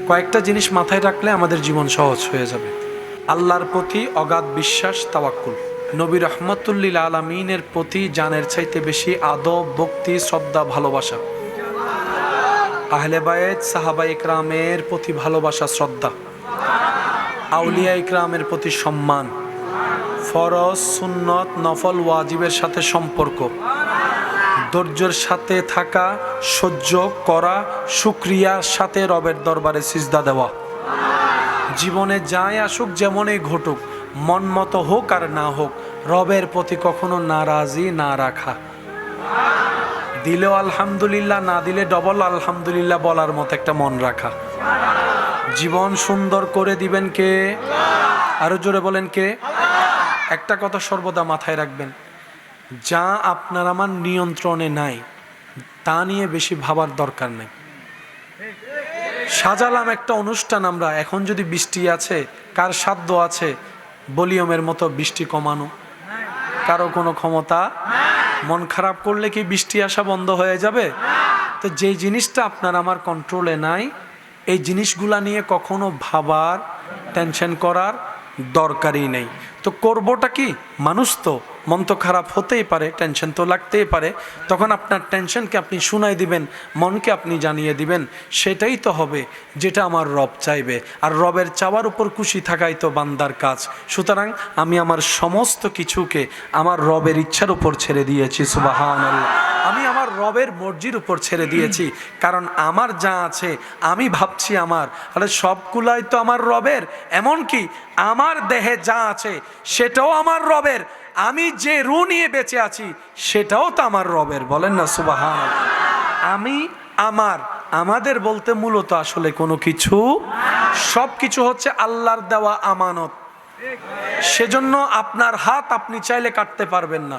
কয়েকটা জিনিস মাথায় রাখলে আমাদের জীবন সহজ হয়ে যাবে। আল্লাহর প্রতি অগাধ বিশ্বাস, তাওয়াক্কুল। নবী রহমতুল্লিল আলমিনের প্রতি জানের চাইতে বেশি আদব, ভক্তি, শ্রদ্ধা, ভালোবাসা। আহলে বায়েত, সাহাবা ইকরামের প্রতি ভালোবাসা, শ্রদ্ধা। আউলিয়া ইকরামের প্রতি সম্মান। ফরজ, সুন্নত, নফল, ওয়াজিবের সাথে সম্পর্ক। ধৈর্যের সাথে থাকা, সহ্য করা, শুকরিয়ার সাথে রবের দরবারে সিজদা দেওয়া। জীবনে যাই আসুক, যেমনই ঘটুক, মন মতো হোক আর না হোক, রবের প্রতি কখনো নারাজি না রাখা। দিলেও আলহামদুলিল্লাহ, না দিলে ডবল আলহামদুলিল্লাহ বলার মতো একটা মন রাখা। জীবন সুন্দর করে দিবেন কে? আরো জোরে বলেন কে? একটা কথা সর্বদা মাথায় রাখবেন, যা আপনার আমার নিয়ন্ত্রণে নাই তা নিয়ে বেশি ভাবার দরকার নেই। সাজালাম একটা অনুষ্ঠান আমরা, এখন যদি বৃষ্টি আছে, কার সাধ্য আছে ভলিউমের মতো বৃষ্টি কমানো? কারো কোনো ক্ষমতা? মন খারাপ করলে কি বৃষ্টি আসা বন্ধ হয়ে যাবে? তো যেই জিনিসটা আপনার আমার কন্ট্রোলে নাই, এই জিনিসগুলা নিয়ে কখনো ভাবার, টেনশন করার দরকারই নেই। তো করবোটা কি? মানুষ তো, মন তো খারাপ হতেই পারে, টেনশন তো লাগতেই পারে। তখন আপনার টেনশনকে আপনি শুনাই দিবেন, মনকে আপনি জানিয়ে দিবেন, সেটাই তো হবে যেটা আমার রব চাইবে। আর রবের চাওয়ার উপর খুশি থাকাই তো বান্দার কাজ। সুতরাং আমি আমার সমস্ত কিছুকে আমার রবের ইচ্ছার উপর ছেড়ে দিয়েছি। সুবহানাল্লাহ। আমি আমার রবের মর্জির উপর ছেড়ে দিয়েছি, কারণ আমার যা আছে আমি ভাবছি আমার, আরে সবগুলাই তো আমার রবের। এমনকি আমার দেহে যা আছে সেটাও আমার রবের। আমি যে রু নিয়ে বেঁচে আছি সেটাও তো আমার রবের। বলেন না সুবহানাল্লাহ। আমি, আমার, আমাদের বলতে মূলত আসলে কোনো কিছু, সব কিছু হচ্ছে আল্লাহর দেওয়া আমানত। সেজন্য আপনার হাত আপনি চাইলে কাটতে পারবেন না।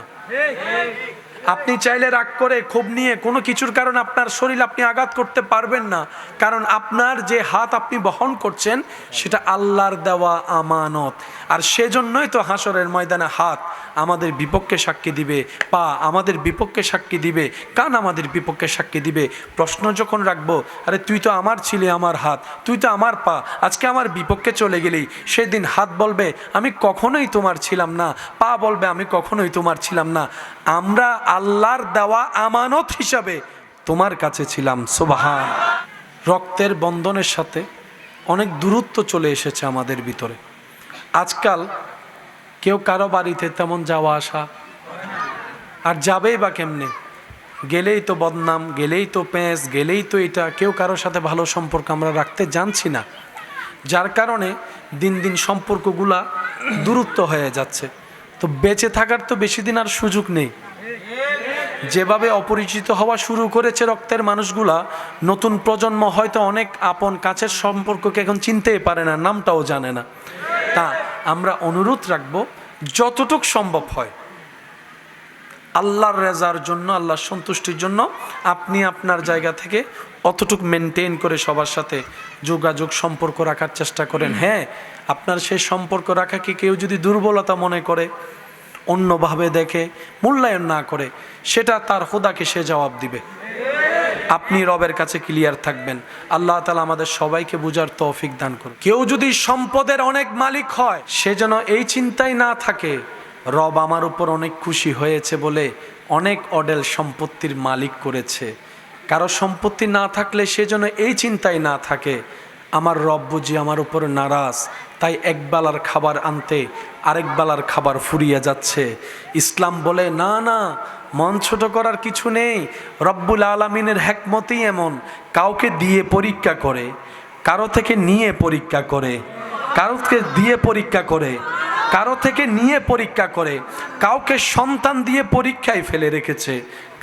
আপনি চাইলে রাগ করে, ক্ষোভ নিয়ে কোনো কিছুর কারণে আপনার শরীর আপনি আঘাত করতে পারবেন না, কারণ আপনার যে হাত আপনি বহন করছেন সেটা আল্লাহর দেওয়া আমানত। আর সেজন্যই তো হাসরের ময়দানে হাত আমাদের বিপক্ষে সাক্ষী দিবে, পা আমাদের বিপক্ষে সাক্ষী দিবে, কান আমাদের বিপক্ষে সাক্ষী দিবে। প্রশ্ন যখন রাখবো, আরে তুই তো আমার ছিলি, আমার হাত, তুই তো আমার পা, আজকে আমার বিপক্ষে চলে গেলি, সেদিন হাত বলবে আমি কখনোই তোমার ছিলাম না, পা বলবে আমি কখনোই তোমার ছিলাম না, আমরা আল্লাহর দেওয়া আমানত হিসাবে তোমার কাছে ছিলাম। সুবহান। রক্তের বন্ধনের সাথে অনেক দূরত্ব চলে এসেছে আমাদের ভিতরে। আজকাল কেউ কারো বাড়িতে তেমন যাওয়া আসা, আর যাবেই বা কেমনে? গেলেই তো বদনাম, গেলেই তো পেঁচ, গেলেই তো এটা, কেউ কারোর সাথে ভালো সম্পর্ক আমরা রাখতে জানছি না, যার কারণে দিন দিন সম্পর্কগুলা দূরত্ব হয়ে যাচ্ছে। তো বেঁচে থাকার তো বেশি দিন আর সুযোগ নেই। যেভাবে অপরিচিত হওয়া শুরু করেছে রক্তের মানুষগুলা, নতুন প্রজন্ম হয়তো অনেক আপন কাছের সম্পর্ককে এখন চিনতেই পারে না, নামটাও জানে না। তা আমরা অনুরোধ রাখবো, যতটুক সম্ভব হয় আল্লাহর রেজার জন্য, আল্লাহর সন্তুষ্টির জন্য আপনি আপনার জায়গা থেকে অতটুক মেনটেন করে সবার সাথে যোগাযোগ সম্পর্ক রাখার চেষ্টা করেন। হ্যাঁ, আপনার সেই সম্পর্ক রাখাকে কেউ যদি দুর্বলতা মনে করে, অন্যভাবে দেখে, মূল্যায়ন না করে, সেটা তার খোদাকে সে জবাব দিবে। আপনি রবের কাছে ক্লিয়ার থাকবেন। আল্লাহ তাআলা আমাদের সবাইকে বুঝার তৌফিক দান করুন। কেউ যদি সম্পদের অনেক মালিক হয়, সে যেন এই চিন্তায় না থাকে রব আমার উপর অনেক খুশি হয়েছে বলে অনেক অডেল সম্পত্তির মালিক করেছে। কারো সম্পত্তি না থাকলে সে যেন এই চিন্তায় না থাকে আমার রব বুঝি আমার উপর নারাজ, তাই একবেলার খাবার আনতে আরেক বেলার খাবার ফুরিয়ে যাচ্ছে। ইসলাম বলে না না, মন ছোট করার কিছু নেই। রব্বুল আলামিনের হিকমতই এমন, কাউকে দিয়ে পরীক্ষা করে, কারো থেকে নিয়ে পরীক্ষা করে, কারোকে দিয়ে পরীক্ষা করে, কারো থেকে নিয়ে পরীক্ষা করে, কাউকে সন্তান দিয়ে পরীক্ষায় ফেলে রেখেছে,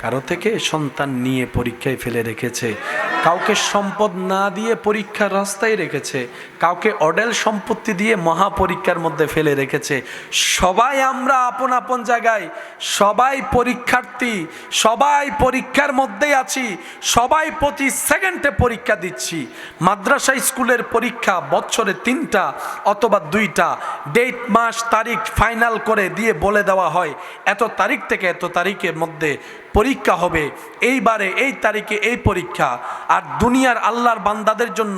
কারো থেকে সন্তান নিয়ে পরীক্ষায় ফেলে রেখেছে, কাউকে সম্পদ না দিয়ে পরীক্ষার রাস্তায় রেখেছে, কাউকে অডেল সম্পত্তি দিয়ে মহা পরীক্ষার মধ্যে ফেলে রেখেছে। সবাই আমরা আপন আপন জায়গায়, সবাই পরীক্ষার্থী, সবাই পরীক্ষার মধ্যেই আছি, সবাই প্রতি সেকেন্ডে পরীক্ষা দিচ্ছি। মাদ্রাসা স্কুলের পরীক্ষা বছরে 3টা অথবা 2টা ডেট, মাস, তারিখ ফাইনাল করে দিয়ে বলে দেওয়া হয় এত তারিখ থেকে এত তারিখের মধ্যে পরীক্ষা হবে, এইবারে এই তারিখে এই পরীক্ষা। আর দুনিয়ার আল্লাহর বান্দাদের জন্য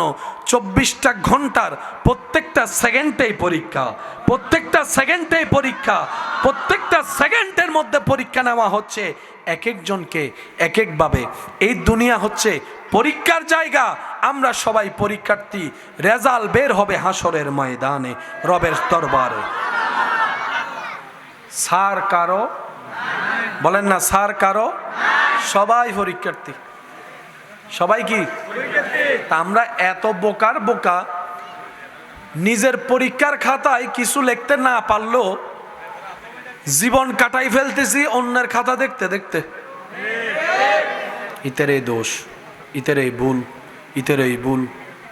24টা ঘন্টার প্রত্যেকটা সেকেন্ডেই পরীক্ষা, প্রত্যেকটা সেকেন্ডেই পরীক্ষা, প্রত্যেকটা সেকেন্ডের মধ্যে পরীক্ষা নেওয়া হচ্ছে এক একজনকে এক একভাবে। এই দুনিয়া হচ্ছে পরীক্ষার জায়গা, আমরা সবাই পরীক্ষার্থী। রেজাল্ট বের হবে হাসরের ময়দানে, রবের দরবারে। স্যার কারো বলেন না, স্যার কারো? সবাই পরীক্ষার্থী, সবাই কি? তা আমরা এত বোকার বোকা, নিজের পরীক্ষার খাতায় কিছু লিখতে না পারলেও জীবন কাটাই ফেলতেছি অন্যের খাতা দেখতে দেখতে। ইতের এই দোষ, ইতের এই ভুল, ইতের এই ভুল,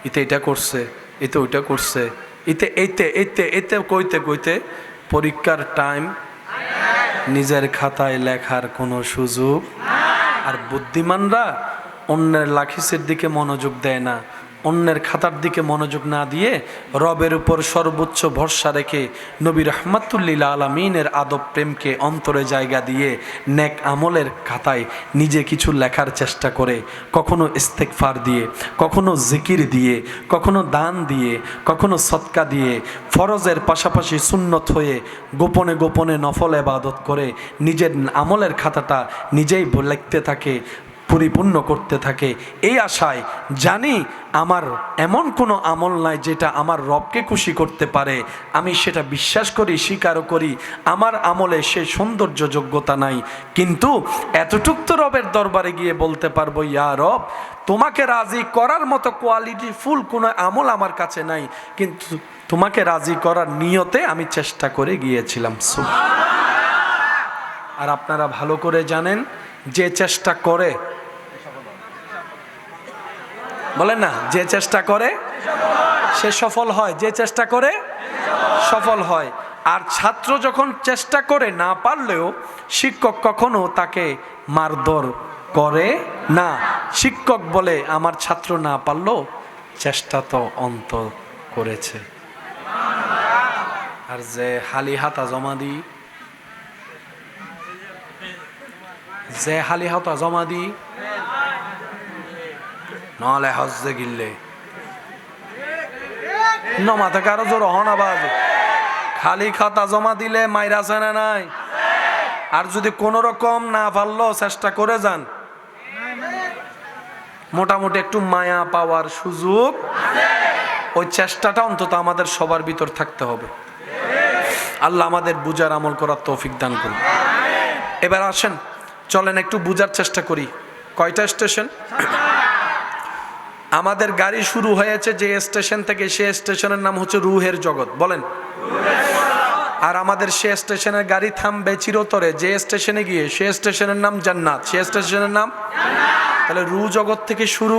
ইতে এটা করছে, এতে ওইটা করছে, ইতে এইতে এইতে এতে কইতে কইতে পরীক্ষার টাইম নিজের খাতায় লেখার কোনো সুযোগ। আর বুদ্ধিমানরা অন্যের লাখিসের দিকে মনোযোগ দেয় না, অন্যের খাতার দিকে মনোযোগ না দিয়ে রবের উপর সর্বোচ্চ ভরসা রেখে নবী রহমাতুল্লিল আলামিনের আদব প্রেমকে অন্তরে জায়গা দিয়ে নেক আমলের খাতায় নিজে কিছু লেখার চেষ্টা করে, কখনো ইস্তেগফার দিয়ে, কখনো জিকির দিয়ে, কখনো দান দিয়ে, কখনো সদকা দিয়ে, ফরজের পাশাপাশি সুন্নত হয়ে গোপনে গোপনে নফল ইবাদত করে নিজের আমলের খাতাটা নিজেই লিখতে থাকে, পরিপূর্ণ করতে থাকে। এই আশায় জানি আমার এমন কোনো আমল নাই যেটা আমার রবকে খুশি করতে পারে, আমি সেটা বিশ্বাস করি, স্বীকারও করি। আমার আমলে সে সৌন্দর্য যোগ্যতা নাই, কিন্তু এতটুক তো রবের দরবারে গিয়ে বলতে পারবো, ইয়া রব, তোমাকে রাজি করার মতো কোয়ালিটি ফুল কোনো আমল আমার কাছে নাই, কিন্তু তোমাকে রাজি করার নিয়তে আমি চেষ্টা করে গিয়েছিলাম। আর আপনারা ভালো করে জানেন, যে চেষ্টা করে, বলেন না, যে চেষ্টা করে সে সফল হয়, যে চেষ্টা করে সফল হয়। আর ছাত্র যখন চেষ্টা করে না পারলেও শিক্ষক কখনো তাকে মারধর করে না। শিক্ষক বলে, আমার ছাত্র না পারলেও চেষ্টা তো অন্ত করেছে। আর যে হালি হাতা জমা দিই, যে হালি হাতা জমা দিই নহলে হজ্জে গিললে নমাতে কারো জোর হন আবাজ। খালি খাতা জমা দিলে মাইরা আছে না নাই? আর যদি কোন রকম না পারলো চেষ্টা করে যান, মোটামুটি একটু মায়া পাওয়ার সুযোগ, ওই চেষ্টাটা অন্তত আমাদের সবার ভিতর থাকতে হবে। আল্লাহ আমাদের বুঝার আমল করার তৌফিক দান করুন। এবার আসেন, চলেন একটু বুঝার চেষ্টা করি। কয়টা স্টেশন? আমাদের গাড়ি শুরু হয়েছে যে স্টেশন থেকে, সে স্টেশনের নাম হচ্ছে রুহের জগৎ, বলেন। আর আমাদের সে স্টেশনের গাড়ি থামবে চিরতরে যে স্টেশনে গিয়ে, সে স্টেশনের নাম জান্নাত, সে স্টেশনের নাম। তাহলে রুহ জগৎ থেকে শুরু।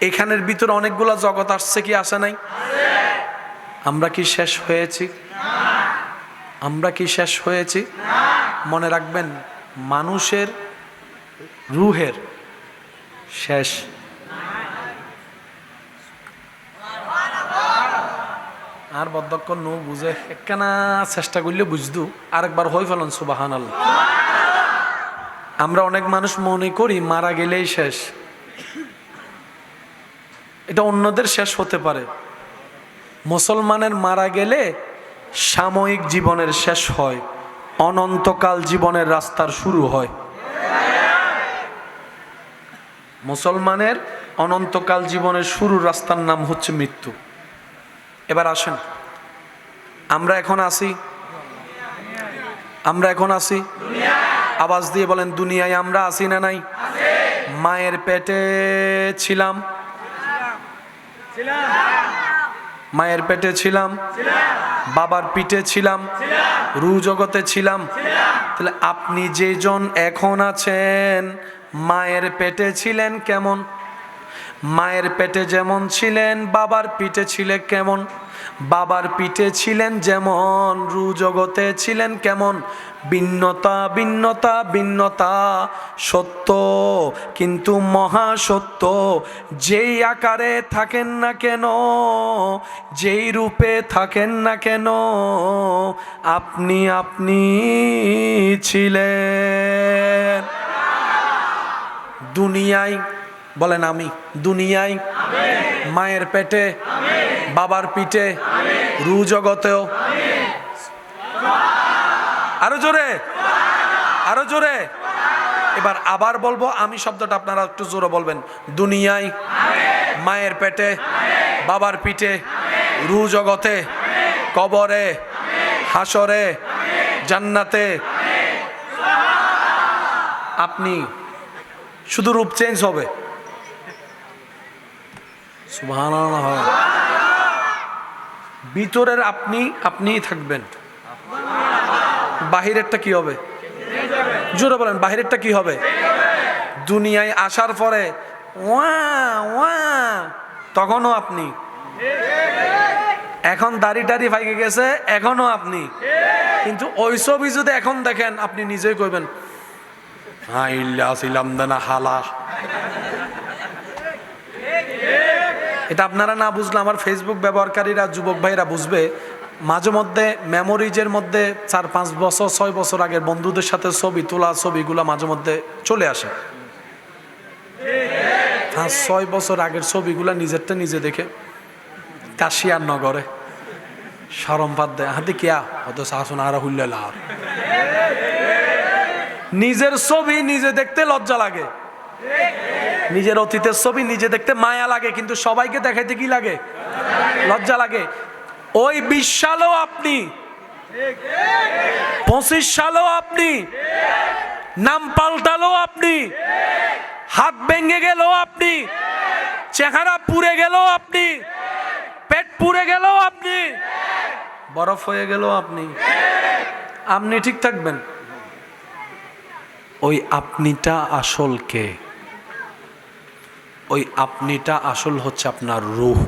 এখানের ভিতরে অনেকগুলা জগৎ আসছে কি আসে নাই? আমরা কি শেষ হয়েছি? আমরা কি শেষ হয়েছি? মনে রাখবেন, মানুষের রুহের শেষ। আর বদ্ধক্ষণ নো বুঝে একখানা চেষ্টা করলে বুঝদু, আরেকবার হয়ে ফেলন সুবহানাল্লাহ। আমরা অনেক মানুষ মনে করি মারা গেলেই শেষ। এটা অন্যদের শেষ হতে পারে, মুসলমানের মারা গেলে সাময়িক জীবনের শেষ হয়, অনন্তকাল জীবনের রাস্তার শুরু হয়। মুসলমানের অনন্তকাল জীবনের শুরুর রাস্তার নাম হচ্ছে মৃত্যু। এবার আসেন, আমরা এখন আছি, আমরা এখন আছি, আওয়াজ দিয়ে বলেন, দুনিয়ায় আমরা আছি না নাই? মায়ের পেটে ছিলাম, মায়ের পেটে ছিলাম, বাবার পিঠে ছিলাম, রুহ জগতে ছিলাম। তাহলে আপনি যেজন এখন আছেন, মায়ের পেটে ছিলেন কেমন? মায়ের পেটে যেমন ছিলেন বাবার পিঠে ছিলেন কেমন, বাবার পিঠে ছিলেন যেমন রু জগতে ছিলেন কেমন। ভিন্নতা ভিন্নতা ভিন্নতা সত্য কিন্তু মহা সত্য, যেই আকারে থাকেন না কেন, যেই রূপে থাকেন না কেন, আপনি আপনি ছিলেন। দুনিয়ায় বলেন আমি, দুনিয়ায় মায়ের পেটে বাবার পিঠে রু জগতেও, আরো জোরে আরো জোরে। এবার আবার বলবো, আমি শব্দটা আপনারা একটু জোরে বলবেন। দুনিয়ায় মায়ের পেটে বাবার পিঠে রু জগতে, কবরে হাসরে জান্নাতে আপনি, শুধু রূপ চেঞ্জ হবে। সুবহানাল্লাহ। ভিতরের আপনি আপনিই থাকবেন, বাহিরেরটা কি হবে? জোরে বলেন, বাহিরেরটা কি হবে? দুনিয়ায় আসার পরে ওয়া ওয়া তখনও আপনি, এখন দাড়ি টাড়ি ফাইকে গেছে এখনো আপনি, কিন্তু ওই ছবি যদি এখন দেখেন আপনি নিজেই কইবেন হালা। এটা আপনারা না বুঝলে আমার ফেসবুক ব্যবহারকারীরা যুবক ভাইরা বুঝবে। মাঝে মধ্যে মেমোরিজের মধ্যে 4-5 বছর 6 বছর আগের বন্ধুদের সাথে ছবি তোলা, ছবিগুলো মাঝে মধ্যে চলে আসে। 5-6 বছর আগের ছবিগুলা নিজেরটা নিজে দেখে কাশিয়ার নগরে শরম পাত দেয়, হাতে কিয়া হয়তো শাসন আর হুল্লা। নিজের ছবি নিজে দেখতে লজ্জা লাগে, নিজের অতীতের ছবি নিজে দেখতে মায়া লাগে, কিন্তু সবাইকে দেখাইতে কি লাগে? লজ্জা লাগে। ওই 20 সালও আপনি, 25 সালও আপনি, নাম পাল্টালো আপনি, হাত ভেঙে গেল আপনি, চেহারা পুড়ে গেল আপনি, পেট পুড়ে গেল আপনি, বরফ হয়ে গেল আপনি, আপনি ঠিক থাকবেন। ওই আপনিটা আসল কে? ওই আপনিটা আসল হচ্ছে আপনার রূহ।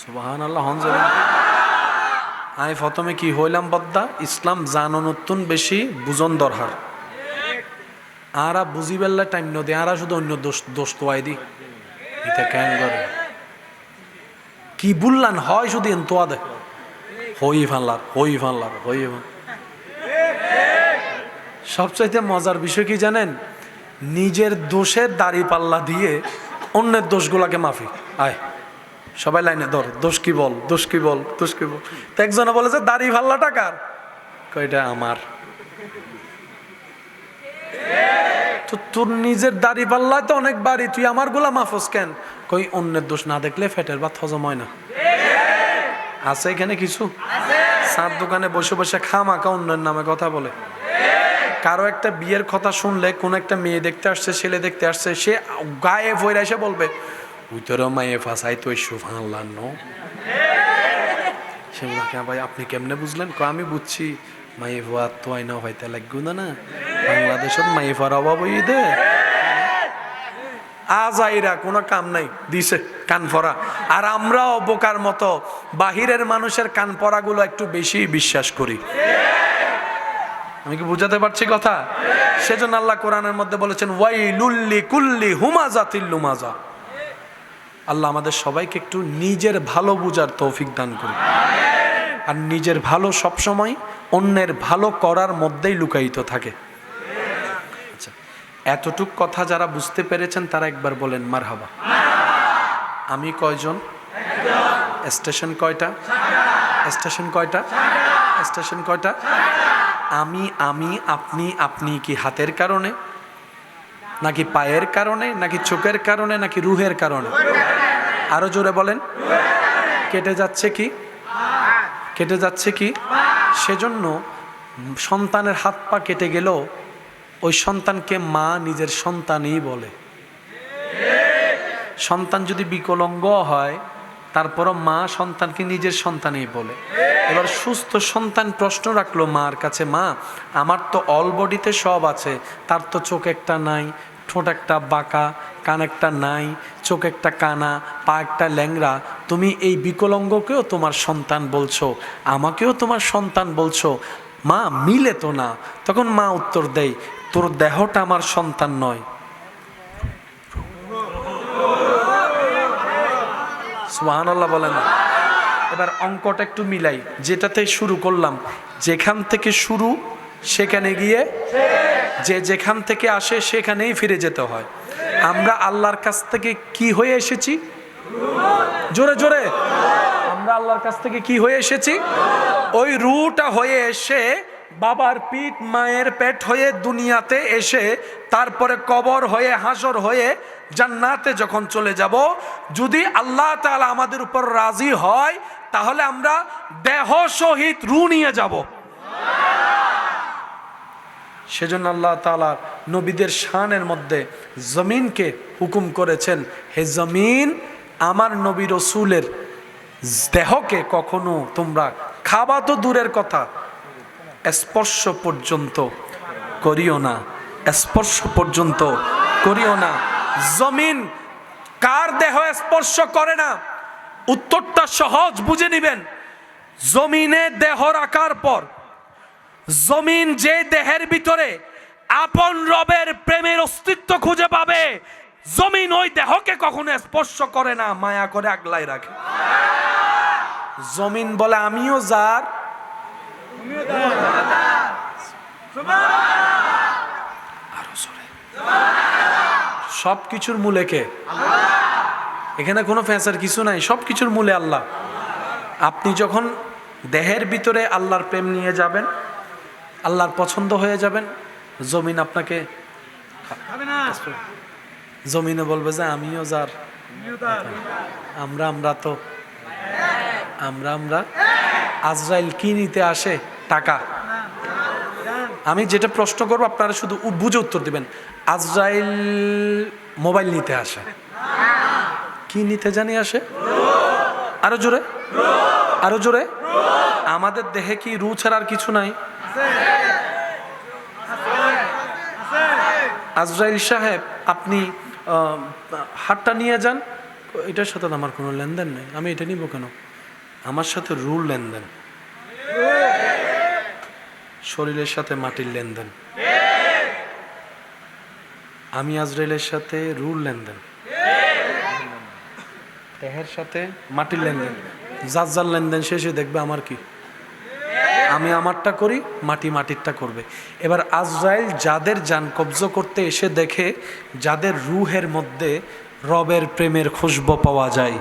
সুবহানাল্লাহ। আমি প্রথমে কি হইলাম বদ্দা, ইসলাম জানো নতুন বেশি বুঝন দরকার। আরা বুঝি বেললে টাইম নদী, আরা শুধু অন্য দোষ দোষ তোয়াই দি এটা কেন করে কি বললান হয় শুধু তোয়া দে হই ফানলার হই ফানলার হই। সবচাইতে মজার বিষয় কি জানেন? নিজের দোষের দাড়ি পাল্লা দিয়ে অন্যের দোষগুলাকে মাফি। আয় সবাই লাইনে ধর, দোষ কি বল, দোষ কি বল, দোষ কি বল। তো একজনে বলে যে দাড়ি পাল্লাটা কার? কয়টা আমার। তো তোর নিজের দাড়ি পাল্লায় তো অনেক বাড়ি, তুই আমার গুলা মাফস কেন? কই অন্যের দোষ না দেখলে ফেটের ভাত হজম হয় না। আছে এখানে কিছু সার দোকানে বসে বসে খামাকা অন্যের নামে কথা বলে। কারো একটা বিয়ের কথা শুনলে, কোন একটা মেয়ে দেখতে আসছে, ছেলে দেখতে আসছে, সে গায়ে ভরে এসে বলবে ওই তোর মায়ে ফাঁসাই তো সুবহানাল্লাহ নো। সে ভাই আপনি কেমনে বুঝলেন? আমি বুঝছি মায়ে ভুয়া তো আইনা হইতে লাগবে না, বাংলাদেশত মায়ে ফার অভাব হয়ে দে আজাইরা কোনো কাম নাই দিছে কান পরা। আর আমরাও বোকার মতো বাহিরের মানুষের কান পরাগুলো একটু বেশি বিশ্বাস করি। আমি কি বুঝাতে পারছি কথা? সেজন্য আল্লাহ কোরআনের মধ্যে বলেছেন ওয়াইলুল লিকুল্লি হুমাজাতিল লুমাজা। আল্লাহ আমাদের সবাইকে একটু নিজের ভালো বুঝার তৌফিক দান করুন। আর নিজের ভালো সবসময় অন্যের ভালো করার মধ্যেই লুকায়িত থাকে। আচ্ছা, এতটুক কথা যারা বুঝতে পেরেছেন তারা একবার বলেন মারহাবা। আমি কয়জন? স্টেশন কয়টা? স্টেশন কয়টা? স্টেশন কয়টা? আমি আমি আপনি আপনি কি হাতের কারণে, নাকি পায়ের কারণে, নাকি চোখের কারণে, নাকি রুহের কারণে? আরো জোরে বলেন। কেটে যাচ্ছে কি? কেটে যাচ্ছে কি? সেজন্য সন্তানের হাত পা কেটে গেল, ওই সন্তানকে মা নিজের সন্তানই বলে। সন্তান যদি বিকলাঙ্গ হয় তারপরও মা সন্তানকে নিজের সন্তানই বলে। এবার সুস্থ সন্তান প্রশ্ন রাখলো মার কাছে, মা আমার তো অল বডিতে সব আছে, তার তো চোখ একটা নাই, ঠোঁট একটা বাঁকা, কান একটা নাই, চোখ একটা কানা, পা একটা ল্যাংড়া, তুমি এই বিকলাঙ্গকেও তোমার সন্তান বলছো, আমাকেও তোমার সন্তান বলছো, মা মিলে তো না। তখন মা উত্তর দেয়, তোর দেহটা আমার সন্তান নয়। সুবহানাল্লাহ বলেন। এবার অঙ্কটা একটু মিলাই, যেটাতে শুরু করলাম, যেখান থেকে শুরু সেখানে গিয়ে যে যেখান থেকে আসে সেখানেই ফিরে যেতে হয়। আমরা আল্লাহর কাছ থেকে কি হয়ে এসেছি? জোরে জোরে, আমরা আল্লাহর কাছ থেকে কি হয়ে এসেছি? ওই রুটা হয়ে এসে বাবার পিঠ মায়ের পেট হয়ে দুনিয়াতে এসে তারপরে কবর হয়ে হাসর হয়ে জান্নাতে যখন চলে যাব, যদি আল্লাহ তাআলা আমাদের উপর রাজি হয় তাহলে আমরা দেহ সহিত রু নিয়ে যাব। সেজন্য আল্লাহ তাআলা নবীদের শানের মধ্যে জমিনকে হুকুম করেছেন, হে জমিন, আমার নবী রসুলের দেহকে কখনো তোমরা খাবা তো দূরের কথা, স্পর্শ পর্যন্ত করিও না, স্পর্শ পর্যন্ত করিও না। জমিন কার দেহ স্পর্শ করে না? উত্তরটা সহজ, বুঝে নিবেন। জমিনে দেহ রাখার পর জমিন যে দেহের ভিতরে আপন রবের প্রেমের অস্তিত্ব খুঁজে পাবে, জমিন ওই দেহকে কখনো স্পর্শ করে না, মায়া করে আগলায় রাখে। জমিন বলে আমিও যার, সব কিছুর মূলে কে? এখানে কোনো ফ্যাসার কিছু নাই, সব কিছুর মূলে আল্লাহ। আপনি যখন দেহের ভিতরে আল্লাহর প্রেম নিয়ে যাবেন, আল্লাহর পছন্দ হয়ে যাবেন, জমিন আপনাকে জমিনে বলবে যে আমিও যার, আমরা তো আমরা আজরাইল কি নিতে আসে? টাকা। আমি যেটা প্রশ্ন করবো আপনারা শুধু বুঝে উত্তর দিবেন। আজরাইল মোবাইল নিতে আসে, কি নিতে জানি আসে? আরো জোরে, আরো জোরে। আমাদের দেহে কি রু ছাড়া আর কিছু নাই? আজরাইল সাহেব, আপনি হাতটা নিয়ে যান, এটার সাথে আমার কোনো লেনদেন নেই, আমি এটা নিব কেন? আমার সাথে রুর লেনদেন, শরীরের সাথে মাটির লেনদেন। আমি আজরাইলের সাথে রুর লেনদেন, দেহের সাথে মাটির লেনদেন। যার যার লেনদেন শেষে দেখবে আমার কি, আমি আমারটা করি, মাটি মাটিরটা করবে। এবার আজরাইল যাদের জান কবজ করতে এসে দেখে যাদের রুহের মধ্যে রবের প্রেমের খুশবু পাওয়া যায়,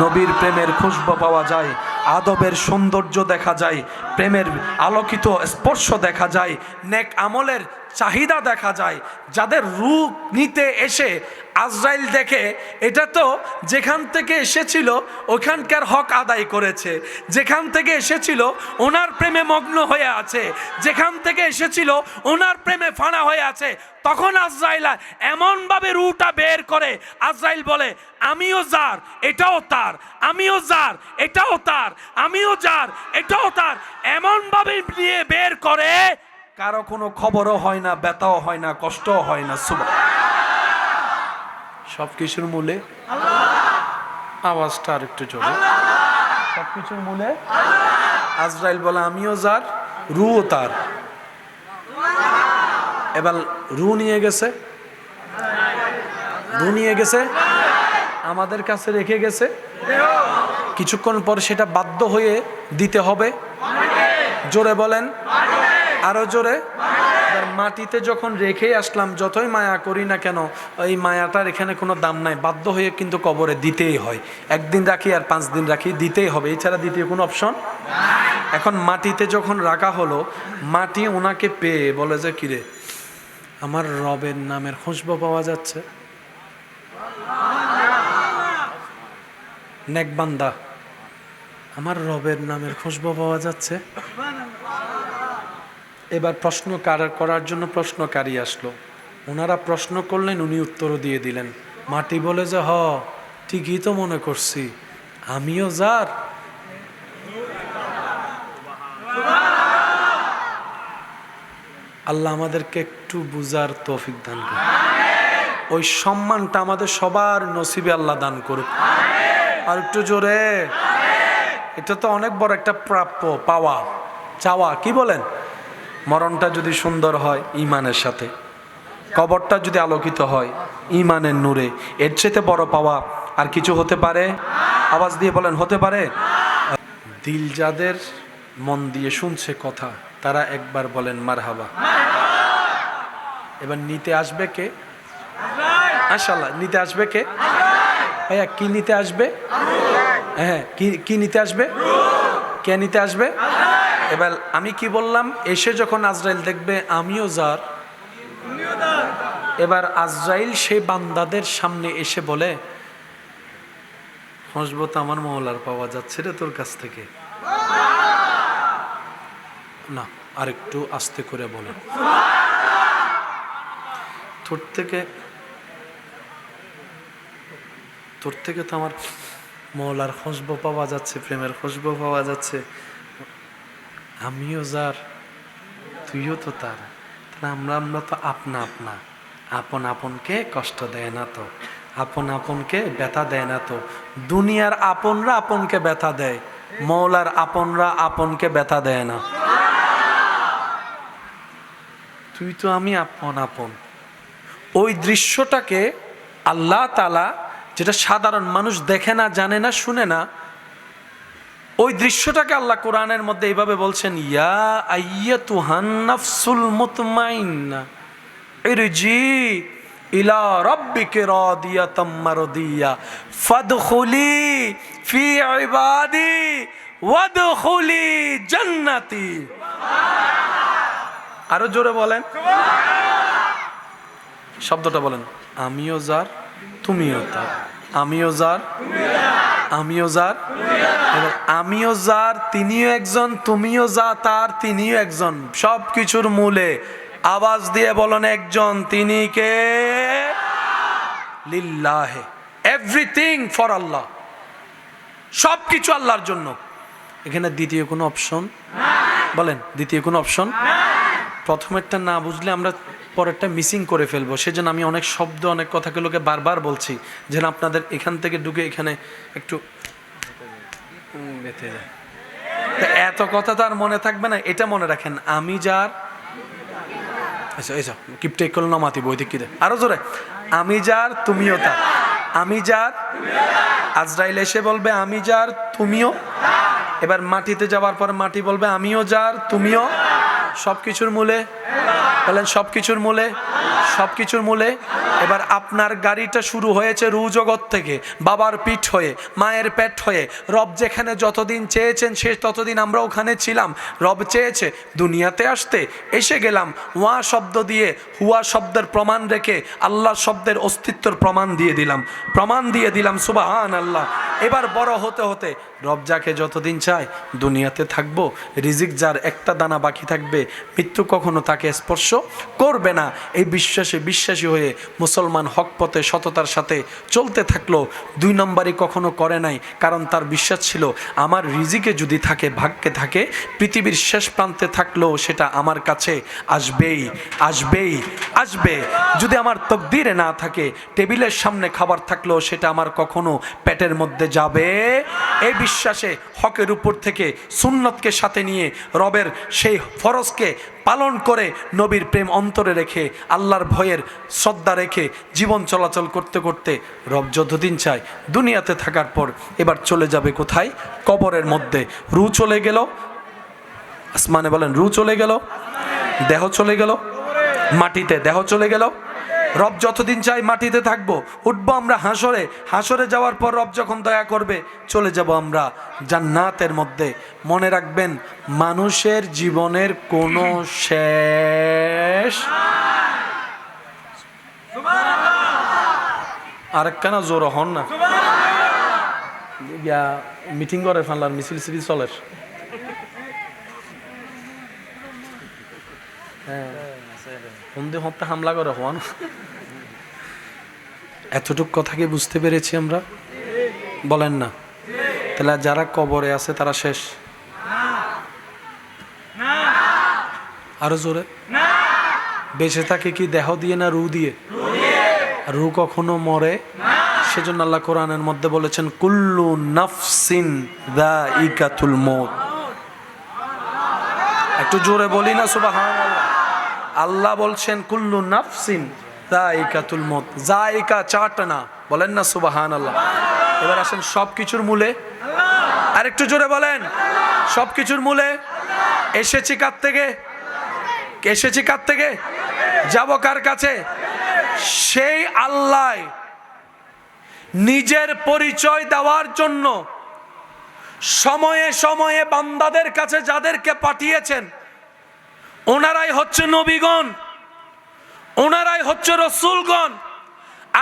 নবীর প্রেমের খুশবু পাওয়া যায়, আদবের সৌন্দর্য দেখা যায়, প্রেমের আলোকিত স্পর্শ দেখা যায়, নেক আমলের চাহিদা দেখা যায়, যাদের রূহ নিতে এসে আজরাইল দেখে এটা তো যেখান থেকে এসেছিল ওখানকার হক আদায় করেছে, যেখান থেকে এসেছিল ওনার প্রেমে মগ্ন হয়ে আছে, যেখান থেকে এসেছিল ওনার প্রেমে ফানা হয়ে আছে, তখন আজরাইল এমনভাবে রুটা বের করে, আজরাইল বলে আমিও যার, এটাও তার, আমিও যার, এটাও তার, আমিও যার, এটাও তার, এমনভাবে নিয়ে বের করে কারো কোনো খবরও হয় না, ব্যথাও হয় না, কষ্টও হয় না। সবকিছুর মূলে আওয়াজটা আর একটু জোরে, সবকিছুর মূলে আজরাইল বলে আমিও যার, রুও তার। এবার রু নিয়ে গেছে, রু নিয়ে গেছে, আমাদের কাছে রেখে গেছে, কিছুক্ষণ পর সেটা বাধ্য হয়ে দিতে হবে। জোরে বলেন, আরো জোরে। মাটিতে যখন রেখে আসলাম, যতই মায়া করি না কেন ওই মায়াটার এখানে কোনো দাম নাই, বাধ্য হয়ে কিন্তু কবরে দিতেই হয়। একদিন রাখি আর 5 দিন রাখি, দিতেই হবে, এছাড়া দ্বিতীয় কোনো অপশন। এখন মাটিতে যখন রাখা হলো, মাটি ওনাকে পেয়ে বলে যে কিরে, আমার রবের নামের খুশবু পাওয়া যাচ্ছে। নেক বান্দা, আমার রবের নামের খুশবু পাওয়া যাচ্ছে। এবার প্রশ্ন করার জন্য প্রশ্নকারী আসলো, ওনারা প্রশ্ন করলেন, উনি উত্তরও দিয়ে দিলেন। মাটি বলে যে হ, ঠিকই তো মনে করছি, আমিও যার। আল্লাহ আমাদেরকে একটু বুঝার তৌফিক দান করুন। ওই সম্মানটা আমাদের সবার নসিবে আল্লাহ দান করুক। আর একটু জোরে। এটা তো অনেক বড় একটা প্রাপ্য, পাওয়া, চাওয়া, কি বলেন? মরণটা যদি সুন্দর হয় ঈমানের সাথে, কবরটা যদি আলোকিত হয় ঈমানের নূরে, এর চেয়ে বড় পাওয়া আর কিছু হতে পারে? আওয়াজ দিয়ে বলেন, হতে পারে? দিল যাদের মন দিয়ে শুনছে কথা, তারা একবার বলেন মারহাবা। এবার নিতে আসবে কে? মাশাআল্লাহ, নিতে আসবে কে? ভাইয়া কি নিতে আসবে? হ্যাঁ, কি নিতে আসবে? কে নিতে আসবে? এবার আমি কি বললাম? এসে যখন আজরাইল দেখবে আমিও যার, এবার আজরাইল সেই বান্দাদের সামনে এসে বলে, হাসবো তো আমার মওলার পাওয়া যাচ্ছে রে তোর কাছ থেকে। না, আরেকটু আস্তে করে বলেন। তোর থেকে তো আমার মওলার খুশবু পাওয়া যাচ্ছে, প্রেমের খুশবু পাওয়া যাচ্ছে। আমিও যার, তুইও তো তার। আমরা তো আপনা আপন আপনকে কষ্ট দেয় না তো, আপন আপনকে ব্যথা দেয় না তো। দুনিয়ার আপনরা আপনকে ব্যথা দেয়, মওলার আপনরা আপনকে ব্যথা দেয় না। তুই তো আমি আপন। ওই দৃশ্যটাকে আল্লাহ তাআলা, যেটা সাধারণ মানুষ দেখে না, জানে না, শুনে না, ওই দৃশ্যটাকে আল্লাহ কোরআনের মধ্যে এইভাবে বলছেন, ইয়া আইয়াতুহান নাফসুল মুতমাইন্না ইরজি ইলা রাব্বিকা রাদিয়াতাম মারদিয়া ফাদখুলি ফি ইবাদি ওয়াদখুলি জান্নাতি। আরো জোরে বলেন, শব্দটা বলেন। আমিও যার, তুমিও তার। আমিও যার, আমিও যার, আমিও যার, তিনিও একজন, তুমিও যা তার, তিনিও একজন। সব কিছুর মূলে আওয়াজ দিয়ে বলেন একজন, তিনি কে? লিল্লাহে, এভরিথিং ফর আল্লাহ, সব কিছু আল্লাহর জন্য। এখানে দ্বিতীয় কোনো অপশন বলেন, দ্বিতীয় কোনো অপশন? প্রথমেরটা না বুঝলে আমরা পরেরটা মিসিং করে ফেলবো। সেজন্য আমি অনেক শব্দ, অনেক কথাগুলোকে বারবার বলছি, যেন আপনাদের এখান থেকে ঢুকে এখানে একটু বেঁধে যায়। এত কথা তো আর মনে থাকবে না, এটা মনে রাখেন। আমি যার, কিপটেক করলো না মাতি বই দিক, আরো জোরে। আমি যার, তুমিও তার। আমি যার, আজরাইল এসে বলবে আমি যার, তুমিও। এবার মাটিতে যাওয়ার পর মাটি বলবে আমিও যার, তুমিও। সবকিছুর মূলে বলেন, সবকিছুর মূলে, সবকিছুর মূলে। এবার আপনার গাড়িটা শুরু হয়েছে রু জগৎ থেকে, বাবার পিঠ হয়ে, মায়ের পেট হয়ে। রব যেখানে যতদিন চেয়েছেন সে ততদিন আমরা ওখানে ছিলাম। রব চেয়েছে দুনিয়াতে আসতে, এসে গেলাম। ওয়া শব্দ দিয়ে, হুয়া শব্দের প্রমাণ রেখে আল্লাহ শব্দের অস্তিত্বের প্রমাণ দিয়ে দিলাম। সুবহানাল্লাহ। এবার বড় হতে হতে রব যাকে যতদিন চায় দুনিয়াতে থাকবো। রিজিক যার একটা দানা বাকি থাকবে, মৃত্যু কখনো তাকে স্পর্শ করবে না। এই বিশ্বাসী হয়ে মুসলমান হক পথে সততার সাথে চলতে থাকলো। 2 নম্বরই কখনো করে নাই, কারণ তার বিশ্বাস ছিল আমার রিজিকে যদি থাকে, ভাগ্যে থাকে, পৃথিবীর শেষ প্রান্তে থাকলেও সেটা আমার কাছে আসবে। যদি আমার তকদিরে না থাকে, টেবিলের সামনে খাবার থাকলেও সেটা আমার কখনো পেটের মধ্যে যাবে। এই বিশ্বাসে হকের উপর থেকে সুন্নতকে সাথে নিয়ে রবের সেই ফরজকে পালন করে, নবীর প্রেম অন্তরে রেখে, আল্লাহর ভয়ের শ্রদ্ধা রেখে জীবন চলাচল করতে করতে রব যতদিন চায় দুনিয়াতে থাকার পর এবার চলে যাবে কোথায়? কবরের মধ্যে। রু চলে গেল আসমানে, বলেন রু চলে গেল, দেহ চলে গেল মাটিতে, দেহ চলে গেল। রব যতদিন চাই মাটিতে থাকবো, উঠবো আমরা হাসরে যাওয়ার পর রব যখন দয়া করবে চলে যাব আমরা জান্নাতের মধ্যে। মনে রাখবেন, মানুষের জীবনের কোনো শেষ। আরেকখানা জোর হন না, মিটিং করে ফানলার মিছিল চলের। হত্যা হামলা করে হন। এতটুক কথা কি বুঝতে পেরেছি আমরা? বলেন না? তাহলে যারা কবরে আছে তারা শেষ? আরো জোরে। বেঁচে থাকে কি দেহ দিয়ে না রু দিয়ে? রূহ কখনো মরে সেজন্য আল্লাহ কোরআনের মধ্যে বলেছেন কুল্লু নাফসিন যায়িকাতুল মউত। একটু জোরে বলি না সুবহানাল্লাহ। আল্লাহ বলছেন কুল্লু নাফসিন যায়িকাতুল মউত। যায়িকা চারটা না, বলেন না সুবহানাল্লাহ। এবার আসেন সবকিছুর মূলে, আর একটু জোরে বলেন সবকিছুর মূলে এসেছি কার থেকে? এসেছি কার থেকে? যাব কার কাছে? সেই আল্লাহ নিজের পরিচয় দেওয়ার জন্য সময়ে সময়ে বান্দাদের কাছে যাদেরকে পাঠিয়েছেন ওনারাই হচ্ছে নবীগণ, ওনারাই হচ্ছে রসুলগণ।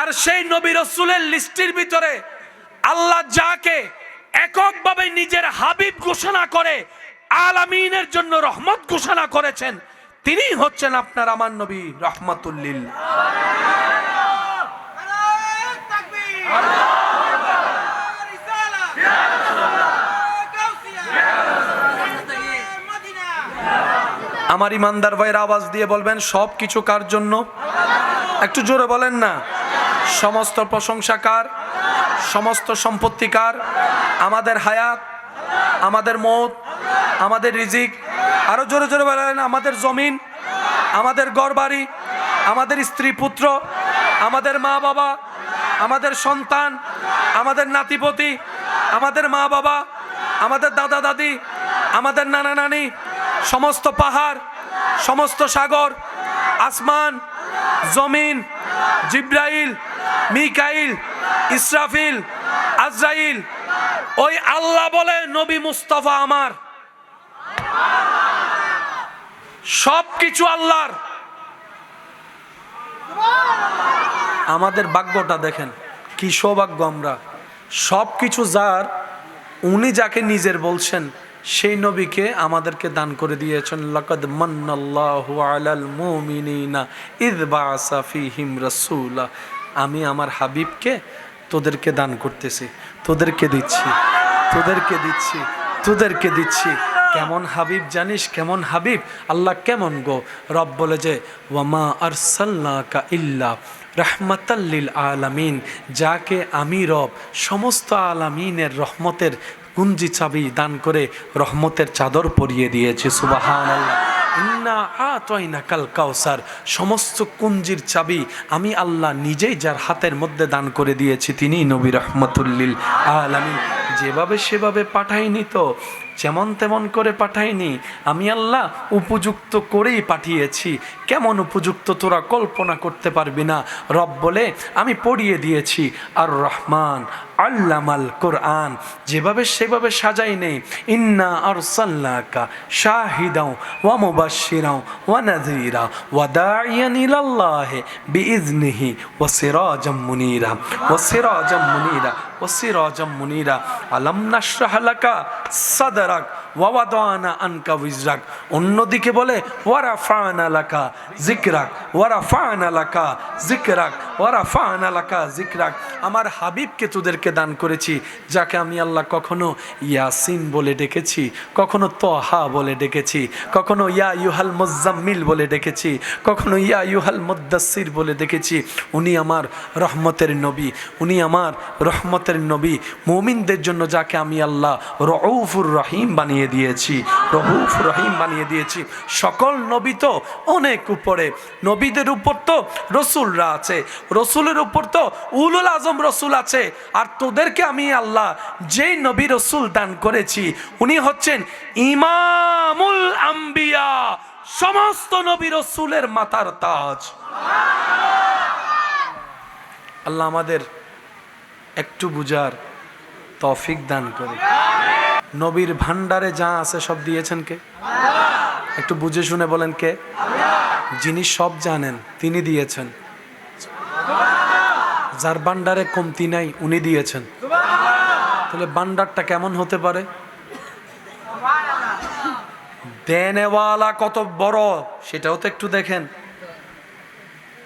আর সেই নবী রসুলের লিস্টির ভিতরে আল্লাহ যাকে এককভাবে নিজের হাবিব ঘোষণা করে আলামিনের জন্য রহমত ঘোষণা করেছেন তিনি হচ্ছেন আপনার আমার নবী রহমাতুল লিল। আমার ইমানদার ভাইয়ের আওয়াজ দিয়ে বলবেন সব কিছু কার জন্য? একটু জোরে বলেন না। সমস্ত প্রশংসা কার? সমস্ত সম্পত্তি কার? আমাদের হায়াত, আমাদের মৌত, আমাদের রিজিক, আরো জোরে জোরে বলেন, আমাদের জমিন, আমাদের ঘরবাড়ি, আমাদের স্ত্রী পুত্র, আমাদের মা বাবা, আমাদের সন্তান, আমাদের নাতিপতি, আমাদের মা বাবা, আমাদের দাদা দাদি, আমাদের নানা নানি, সমস্ত পাহাড়, সমস্ত সাগর, আসমান, জমিন, জিব্রাইল, মিকাইল, ইসরাফিল, আজরাইল, ওই আল্লাহ বলে নবী মুস্তাফা আমার। সবকিছু আল্লাহর। আমাদের ভাগ্যটা দেখেন কি সৌভাগ্য আমরা। সবকিছু যার, উনি যাকে নিজের বলছেন সেই নবীকে আমাদেরকে দান করে দিয়েছেন। লাকাদ মান্নাল্লাহু আলাল মুমিনিনা ইয বাআসা ফীহিম রাসূলা। আমি আমার হাবিবকে তোদেরকে দান করতেছি, তোদেরকে দিচ্ছি, তোদেরকে দিচ্ছি, তোদেরকে দিচ্ছি। কেমন হাবিব জানিস? কেমন হাবিব? আল্লাহ কেমন গো? রব বলে যে ওয়ামা আরসালনাকা ইল্লা রাহমাতাল লিল আলামিন, যাকে আমি রব সমস্ত আলামিনের রহমতের কুঞ্জি চাবি দান করে রহমতের চাদর পরিয়ে দিয়েছে। সুবহানাল্লাহ। ইন্না আতাইনাকাল কাউসার, সমস্ত কুঞ্জির চাবি আমি আল্লাহ নিজেই যার হাতের মধ্যে দান করে দিয়েছি তিনি নবী রহমাতুল লিল আলামিন। যেভাবে সেভাবে পাঠাইনি তো, যেমন তেমন করে পাঠাইনি, আমি আল্লাহ উপযুক্ত করেই পাঠিয়েছি। কেমন উপযুক্ত তোরা কল্পনা করতে পারবি না। রব বলে আমি পড়িয়ে দিয়েছি আর রহমান আল্লামাল কোরআন, যেভাবে সেভাবে সাজাই নেই। ইন্না আরসালনাকা শাহিদাও ওয়া মুবাশশিরাও ওয়া নাযীরা ওয়া দাঈয়ান ইলাল্লাহি বিইজনিহি ওয়া সিরাজাম মুনীরা ওয়া সিরাজাম মুনীরা ওয়া সিরাজাম মুনীরা। আলাম নাশরাহ লাকা সাদরাক ওয়া ওয়াদানা আনকা উযরাক। অন্যদিকে বলে ওয়া রাফা'না লাকা যিকরাক ওয়া রাফা'না লাকা যিকরাক ওয়া রাফা'না লাকা যিকরাক। আমার হাবিবকে তোদেরকে দান করেছি, যাকে আমি আল্লাহ কখনো ইয়াসিন বলে ডেকেছি, কখনো তহা বলে ডেকেছি, কখনো ইয়া ইউহাল মুজাম্মিল বলে ডেকেছি, কখনো ইয়া ইউহাল মুদ্দাসির বলে ডেকেছি। উনি আমার রহমতের নবী, উনি আমার রহমতের নবী। মুমিনদের জন্য যাকে আমি আল্লাহ রউফুর রহিম বানিয়ে দিয়েছি, রউফ রহিম বানিয়ে দিয়েছি। সকল নবী তো অনেক উপরে, নবীদের উপর তো রসুলরা আছে, রসুলের উপর তো উলুল আজম রসুল আছে। আর তোদেরকে আমি আল্লাহ যেই নবী রসুল দান করেছি উনি হচ্ছেন ইমামুল আম্বিয়া, সমস্ত নবী রসুলের মাথার তাজ। আল্লাহ আমাদের একটু বুঝার তৌফিক দান করে। নবীর ভান্ডারে যা আছে সব দিয়েছেন কে? একটু বুঝে শুনে বলেন কে? যিনি সব জানেন তিনি দিয়েছেন। যার ভান্ডারে কমতি নাই উনি দিয়েছেন। তাহলে ভান্ডারটা কেমন হতে পারে? দেনেওয়ালা কত বড় সেটাও তো একটু দেখেন।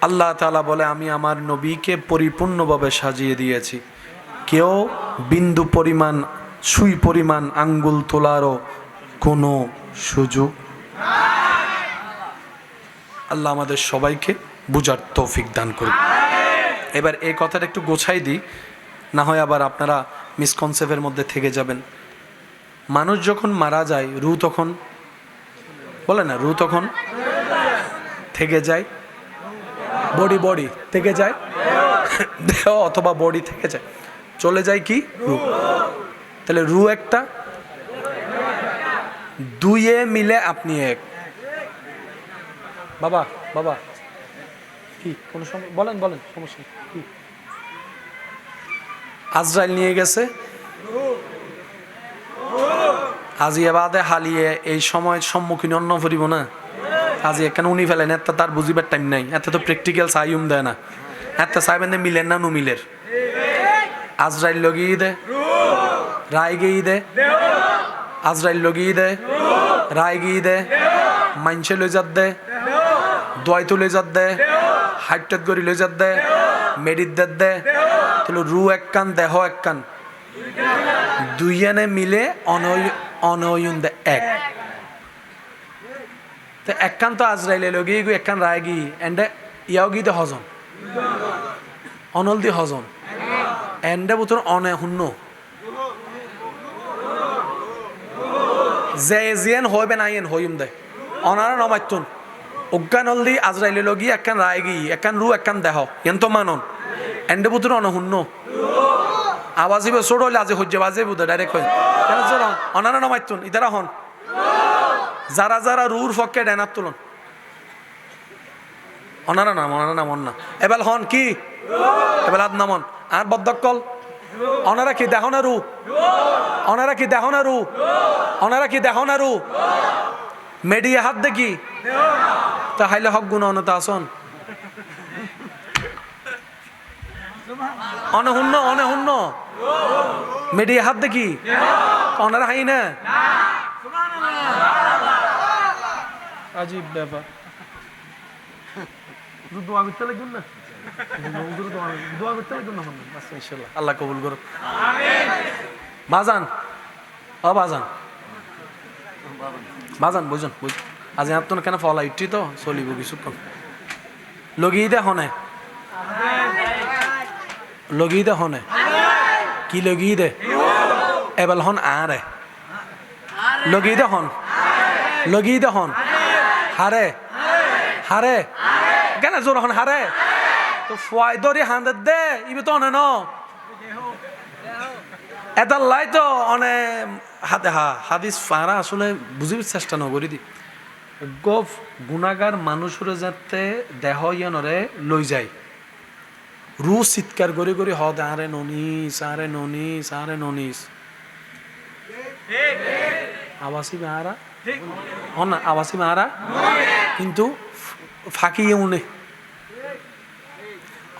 আল্লাহ তাআলা বলে আমি আমার নবীকে পরিপূর্ণভাবে সাজিয়ে দিয়েছি। কেউ বিন্দু পরিমাণ, সুই পরিমাণ আঙ্গুল তোলারও কোনো সুযোগ। আল্লাহ আমাদের সবাইকে বুঝার তৌফিক দান করুন। এবার এই কথাটা একটু গোছাই দিই, না হয় আবার আপনারা মিসকনসেপ্টের মধ্যে থেকে যাবেন। মানুষ যখন মারা যায় রূহ তখন বলে না, রূহ তখন থেকে যায়, বডি থেকে যায়, দেহ অথবা বডি থেকে যায়, চলে যায় কি রূহ। তাহলে রূহ একটা, দুইয়ে মিলে আপনি এক। বাবা বাবা কি কোনো বলেন বলেন, সমস্যা কি? আজরাইল নিয়ে গেছে আজিয়াবাদে হালিয়ে, এই সময় সম্মুখীন অন্য ফুরিব না। আজি এখানে উনি ফেলেন, এত তার বুঝিবার টাইম নাই, এত তো প্র্যাকটিক্যাল সাইম দেয় না, এত সাইবেন মিলেন না নুমিলের। আজরাইল লগিয়ে দে, রায় গিয়ে দে, আজরাইল লগিয়ে দে, রায় গিয়ে দে, মাইনসে লই যাত দে, দোয়াইতো লই যাত দে, হাইটত গড়ি লই যাত দে, মেডিত দেত দে। তাহলে রু এক কান, দেহ এক কান, দুইজনে মিলে অনয়ন দে এক। তো এক কান তো আজরাইলে লগিয়ে গিয়ে এক কান রায় গিয়ে এন্ডে ইয়াও গিয়ে দে হজন, অনল দি হজন এন্ডে বুতর অনে হুন্ন যে জিয়েন হইবে না ইয়েন হইম দে অনারা নমাইতুন অজ্ঞান হল দি আজরাইলে লগি একখান রায় গি একখান রু একখান দেহ এন তো মানন এন্ডে বুতর অন হুন্ন আওয়াজিবে ছোট হইলে আজি হজ্জে বাজে বুধে ডাইরেক্ট হই কেন জোর অনারা নমাইতুন ইদারা হন যারা যারা রুর পক্ষে ডেনার তুলন অনারা নাম অন্য এবার হন কি এবার আদ নামন আর বদ্ধকল অনারা কি দেহ না রু, অনারা কি দেহ না রু, অনারা কি দেহ না রু, মেডিয়া হাত দেখি তা হাইলে হক গুণ অনতা আসন অনহুন্ন মেডিয়া হাত দেখি অনারা হাই না আজীব ব্যাপার। দোয়া করতে লাগবেন না, দোয়া করতে লাগবেন না, ইনশাআল্লাহ আল্লাহ কবুল করুন। বাজান ও বাজান বাজান বুঝুন বুঝ আজ আপনার কেন ফলা ইটি তো চলিব কিছুক্ষণ লগিয়ে দে হনে লগিয়ে দে হনে কি লগিয়ে দে এবার হন আরে লগিয়ে দে হন লগিয়ে দে হন হারে হারে কেন জোর হন হারে তো ফুয়াই দরি হান্দার দে ইবে তো অনে ন এটা লাই তো অনে হাতে হাদিস ফারা আসলে বুঝিবার চেষ্টা নকরি দি গফ গুণাগার মানুষের যাতে দেহ ইয়ানরে লই যায় রু চিৎকার করে করে হদ আরে ননিস আরে ননিস আরে ননিস আবাসি মাহারা হন না আবাসি মাহারা কিন্তু ফাঁকি উনে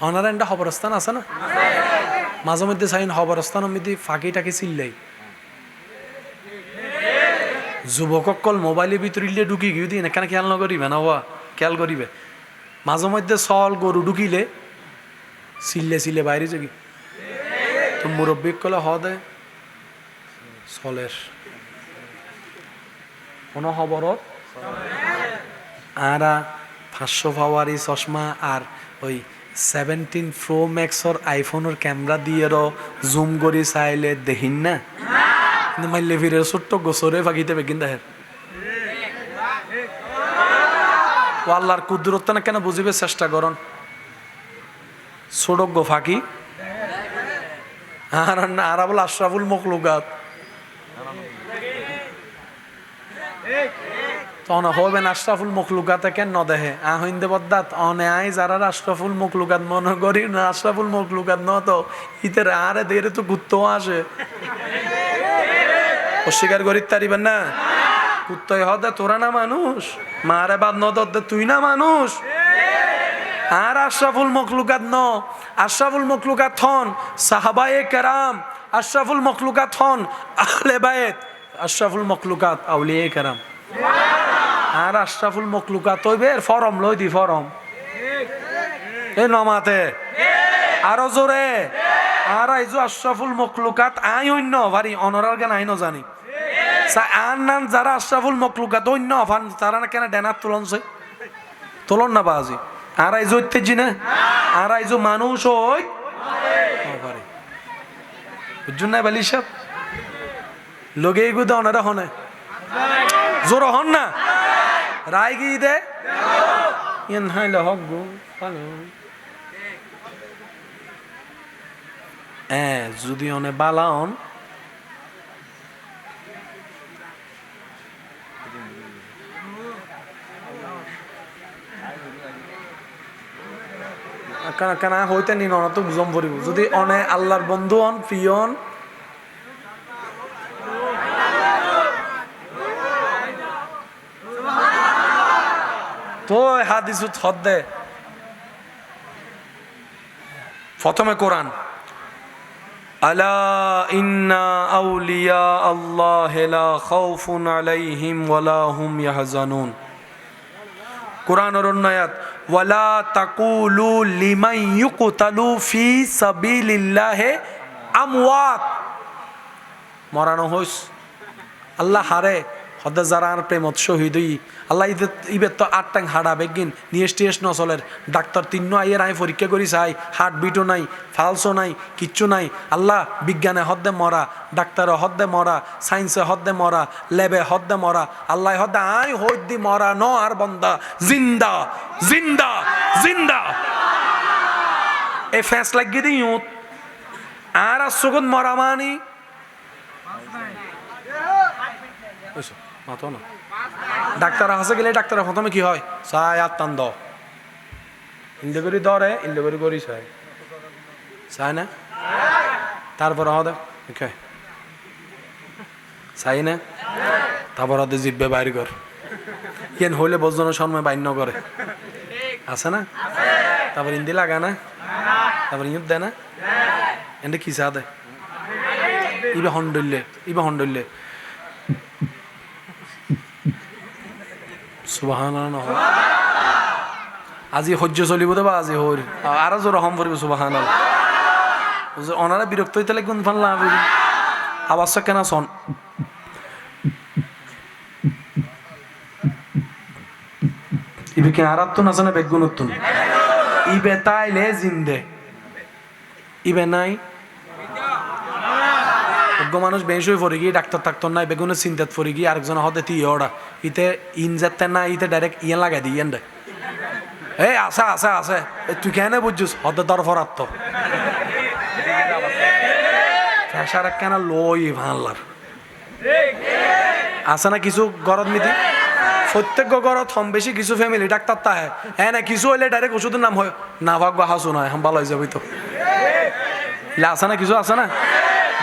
অনারা একটা খবরস্থান আছে না মাঝে মধ্যে চাইন খবরস্থানের মধ্যে ফাঁকি টাকি চিল্লাই যুবকসকল মোবাইলের ভিতরে ঢুকি গিয়ে দিন এখানে খেয়াল নকরিবে না হওয়া খেয়াল করিবে মাঝে মধ্যে চল গরু ঢুকিলে চিল্লে বাইরে যাবি তো মুরব্বী কলে হদে চলের কোনো খবরত আর 500 পাওয়ারি চশমা আর ওই 17 Pro Maxর আইফোনের ক্যামেরা দিয়ে জুম করি চাইলে দেখিন না মাইলে ফিরে ছোট্ট গোসরে ফাঁকিতে বেগিন দেখেন আল্লাহর কুদরত না কেন বুঝিবে চেষ্টা করন ছোট গো ফাঁকি আর না আর বলে আশরাফুল মখলুকাত তখন হবেন আশরাফুল মখলুকাতে কেন ন দেহে আহিন্দে বদাত অনে আই যারা আশরাফুল মখলুকাত মনে করি না আশরাফুল মখলুকাত ন তো ইতের আরে দেরে তো ঘুরতেও আসে অস্বীকার করি তারিবেন না কুত্তই হদে তোরা না মানুষ মারে বাদ ন দে তুই না মানুষ আর আশরাফুল মখলুকাত ন আশরাফুল মখলুকাত হন সাহাবায়ে কেরাম আশরাফুল মখলুকাত হন আহলে বাইত আশরাফুল মখলুকাত আউলিয়ায়ে কেরাম আর আশরাফুল মখলুকাত হইবে ফরম লই দি ফরম এ নমাতে আরো জোরে আর আইজো আশরাফুল মখলুকাত আই অন্য ভারি অনরার গান আই ন জানি আর নান যারা আশরাফুল মখলুকাত অন্য ফান তারা না কেন ডেনার তুলন তুলন না বাজি আর আইজো ইত্তেজি না আর আইজো মানুষ হই পারে বুঝুন না বালি সব লোকে এগুলো ওনারা হনে জোর হন না রায় গিয়ে দে ইন হাইলে হক গো যদি অনে বালান কেনা হইতে নি না তো বুঝম পড়িব যদি অনে আল্লাহর বন্ধু হন প্রিয় হন তো হাদিসু থদ দে প্রথমে কোরআন আলা ইন্না আউলিয়া আল্লাহ লা খাউফুন আলাইহিম ওয়ালা হুম ইয়াহজানুন কোরআনের আয়াত ওয়ালা তাকুলু লিমান ইউকতালু ফি সাবিলিল্লাহি আমওয়াত মরানো হইস আল্লাহ হারে হদে যারা আর প্রেমত শহীদ হই আল্লাহ ইবের তো 8 টাং হাড়া বেগিন নিয়েস নচলের ডাক্তার 3 আইয়ের আই পরীক্ষা করি চাই হার্ট বিটও নাই ফালসও নাই কিচ্ছু নাই আল্লাহ বিজ্ঞানে হদ্দে মরা ডাক্তারে হদ্দে মরা সায়েন্সে হদ্দে মরা ল্যাবে হদ্দে মরা আল্লাহ হদ্দে আই হদ্দি মরা ন আর বন্দা জিন্দা জিন্দা জিন্দা এই ফ্যাস লাগিয়ে দিই আর সুগত মরা মানি মাতো না ডাক্তার হাসে গেলে ডাক্তার প্রথমে কি হয় চাই আত্মান দ ইন্দে করি দরে ইন্দে করি করি চাই চাই না তারপর হদে চাই না তারপর হদে জিব্বে বাইর কর কেন হইলে বজনের সময় বাইন্য করে আছে না তারপর ইন্দি লাগা না তারপর ইঁত দেয় না এনে কি চা দেয় ইবে হন্ডল্লে সুবহানাল্লাহ আজি সহ্য চলিব দেবা আজি হর আর জোর হম পড়ব সুবহানাল্লাহ ওনারা বিরক্ত হইতে গুণ ফানলা আওয়াজ কেন শোন ইবে কি আরাত্তুন আছে না বেগুনতুন ইবে তাইলে জিন্দে ইবে নাই মানুষ বেশ হয়ে পড়ে গিয়ে ডাক্তার থাকতো না বেগুনের চিন্তাত পড়ে গিয়ে আরেকজন হতে ওটা ইতে ইনজেক্ট না ইতে ডাইরেক্ট ইয়ে লাগাই দিই ইয়ে এই আছে আছে আছে তুই কেন বুঝছিস হতে দরফর আত্ম ফ্যাসার কেন লই ভাল্লার আছে না কিছু গরদ মিতি প্রত্যেক গরদ হম বেশি কিছু ফ্যামিলি ডাক্তার তাহে হ্যাঁ না কিছু হইলে ডাইরেক্ট ওষুধের নাম হয় না ভাগ বা হাসু নয় ভালো হয়ে যাবি তো আছে না কিছু আছে না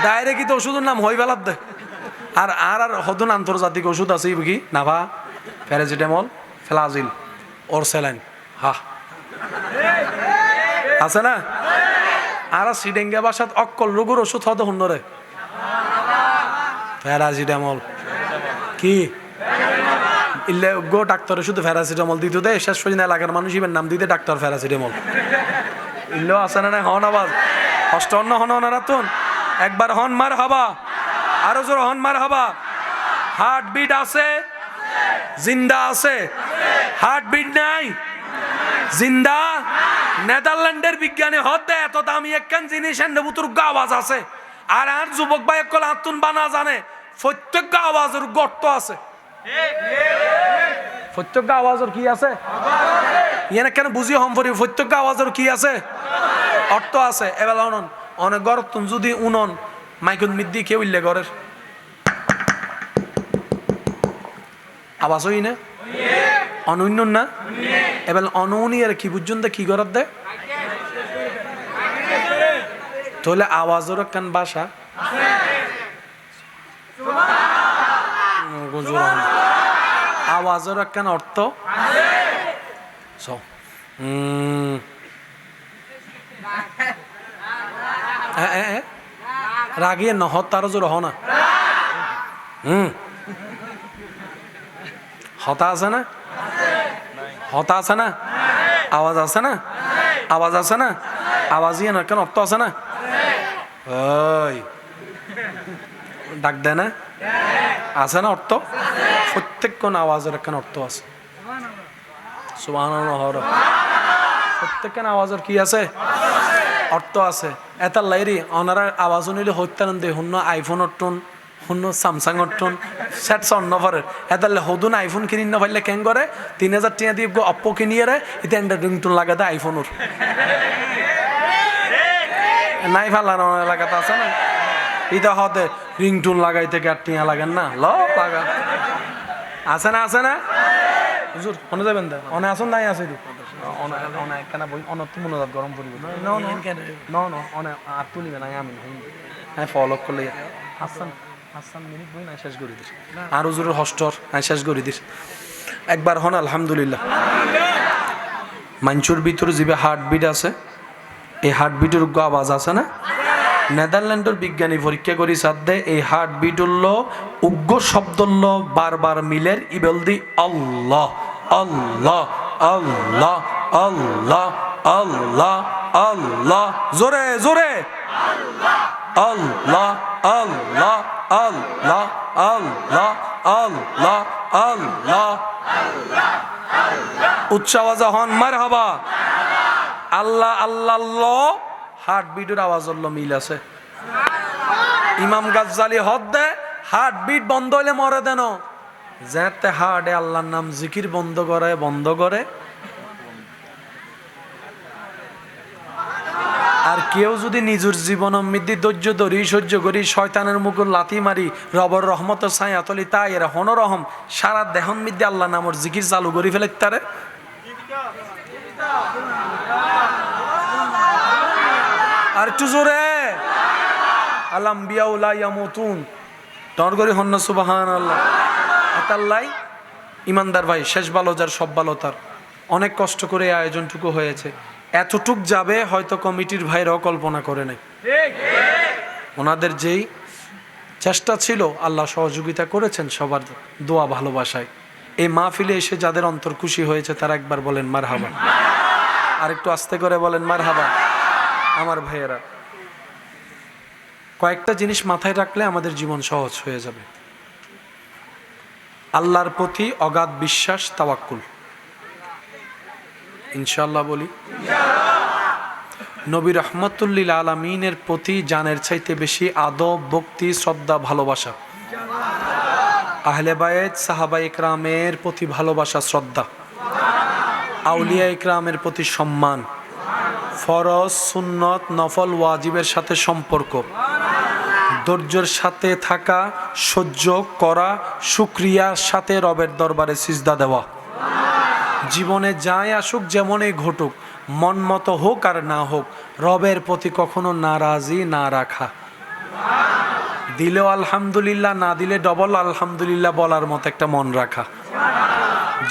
ডাইরেক্ট তো ওষুধের নাম হই বেলার দে আর আর আর হদুন আন্তর্জাতিক ওষুধ আছে কি নাভা প্যারাসিটামল ফ্লাজিল ওর স্যালাইন হা আছে না আর সিডেঙ্গা বাসাত অক্কল রোগের ওষুধ হতে হুন্নরে প্যারাসিটামল কি ইল্লে গো ডাক্তারে শুধু প্যারাসিটামল দিত দে শেষ পর্যন্ত এলাকার মানুষ ইবের নাম দিতে ডাক্তার প্যারাসিটামল ইল্লো আছে না হন আবার অষ্ট অন্য হন ওনারা তুন একবার হন মার হবা আরো জোর হন মার হবা হার্ট বিট আছে জিন্দা আছে হার্ট বিট নাই জিন্দা নেদারল্যান্ডের বিজ্ঞানী হতে এত দামি একখান জিনিস বুতুর আওয়াজ আছে আর আর যুবক ভাই একল আত্মন বানা জানে প্রত্যেক আওয়াজের গর্ত আছে প্রত্যেক আওয়াজের কি আছে ইয়ে কেন বুঝিয়ে হম পড়ি প্রত্যেক আওয়াজের কি আছে অর্থ আছে এবার অনন অনেক গরত যদি উনন মাইকুন মিদ্দি কেউ ইল্লে ঘরের আওয়াজ হই না অনন্য না এবার অনউনি আর কি বুঝুন কি গরত দে তাহলে আওয়াজের একখান ভাষা আওয়াজের একখান অর্থ রাগিয়ে নহত তার জোর হ না হতা আছে না হতা আছে না আওয়াজ আছে না আওয়াজ আছে না আওয়াজ ইয়ে না কেন অর্থ আছে না ওই ডাক দেয় না আছে না অর্থ প্রত্যেক কোন আওয়াজের একখান অর্থ আছে সুবহানাল্লাহ প্রত্যেকখানে আওয়াজের কি আছে? অর্থ আছে। এটার লাইরি ওনারা আওয়াজ নিলে হত্যান দে হুন্ন আইফোন টন হুন্ন স্যামসাং টন সেট অন্য পরে এটার হদুন আইফোন কিনি না পারলে কেন করে 3000 টাকা দিয়ে অপ্পো কিনিয়ে রে এটা রিংটোন লাগাতে আইফোনের নাই ফালানো এলাকাতে আছে না এটা হতে রিংটোন লাগাইতে আর টিয়া লাগেন না ল লাগা আছে না আছে না হুজুর মনে যাবেন দা অনে আসুন নাই আছে কেন বই অনত মনোজাত গরম পড়িব অনে আর তুলিবে না আমি হ্যাঁ ফলো করলে হাসান মিনিট বই না শেষ করে দিস আর হুজুরের হস্টর হ্যাঁ শেষ করে দিস একবার হন আলহামদুলিল্লাহ মানুষের ভিতরে যে হার্টবিট আছে এই হার্টবিটের আওয়াজ আছে না নেদারল্যান্ডের বিজ্ঞানী পরীক্ষা করি সাধ্যে এই হার্টবিট হল উগ্র শব্দ হল বারবার মিলের ইবেল দি আল্লাহ আল্লাহ আল্লাহ আল্লাহ আল্লাহ আল্লাহ জোরে জোরে আল্লাহ আল্লাহ আল্লাহ আল্লাহ আল্লাহ আল্লাহ উচ্চ আওয়াজে হন মারহাবা আল্লাহ আল্লাহ হার্টবিটের আওয়াজ হল মিল আছে ইমাম গাজ্জালি হদ দে হার্টবিট বন্ধ হইলে মরে দেন যেতে হার্টে আল্লাহর নাম জিকির বন্ধ করে আর কেউ যদি নিজের জীবন মৃত্যু ধৈর্য ধরি সহ্য করি শয়তানের মুখর লাথি মারি রবর রহমত ছায়াতলি তাই এরা হনরহম সারা দেহন মৃত্যু আল্লাহ নামর জিকির চালু করি ফেলে তারে আর একটু জোরে আলাম্বিয়াউ লা ইয়ামুতুন দর করি হন্ন সুবহানাল্লাহ আতাল্লাই ইমানদার ভাই শেষ ভালো যার সব ভালো তার অনেক কষ্ট করে এই আয়োজনটুকু হয়েছে এতটুক যাবে হয়তো কমিটির ভাইরাও কল্পনা করে নাই ওনাদের যেই চেষ্টা ছিল আল্লাহ সহযোগিতা করেছেন সবার দোয়া ভালোবাসায় এই মাহফিলে এসে যাদের অন্তর খুশি হয়েছে তারা একবার বলেন মারহাবা আর একটু আস্তে করে বলেন মারহাবা আমার ভাইয়েরা কয়েকটা জিনিস মাথায় রাখলে আমাদের জীবন সহজ হয়ে যাবে আল্লাহর প্রতি অগাধ বিশ্বাস তাওয়াক্কুল ইনশাআল্লাহ বলি নবী রহমতুল্লিল আলামিনের প্রতি জানের চাইতে বেশি আদব ভক্তি শ্রদ্ধা ভালোবাসা আহলে বায়েত সাহাবা ইকরামের প্রতি ভালোবাসা শ্রদ্ধা আউলিয়া ইকরামের প্রতি সম্মান ফরজ সুন্নত নফল ওয়াজিবের সাথে সম্পর্ক ধৈর্যের সাথে থাকা সহ্য করা শুকরিয়ার সাথে রবের দরবারে সিজদা দেওয়া জীবনে যাই আসুক যেমনই ঘটুক মন মতো হোক আর না হোক রবের প্রতি কখনো নারাজি না রাখা দিলেও আলহামদুলিল্লাহ না দিলে ডবল আলহামদুলিল্লাহ বলার মতো একটা মন রাখা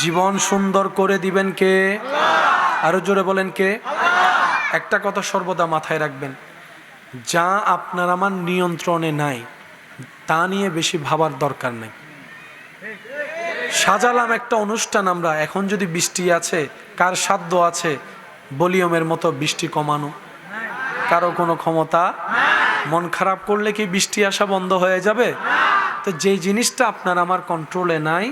জীবন সুন্দর করে দিবেন কে আরো জোরে বলেন কে একটা কথা সর্বদা মাথায় রাখবেন যা আপনার আমার নিয়ন্ত্রণে নাই তা নিয়ে বেশি ভাবার দরকার নেই সাজালাম একটা অনুষ্ঠান আমরা এখন যদি বৃষ্টি আছে কার সাধ্য আছে ভলিউমের মতো বৃষ্টি কমানো কারো কোনো ক্ষমতা মন খারাপ করলে কি বৃষ্টি আসা বন্ধ হয়ে যাবে তো যে জিনিসটা আপনার আমার কন্ট্রোলে নাই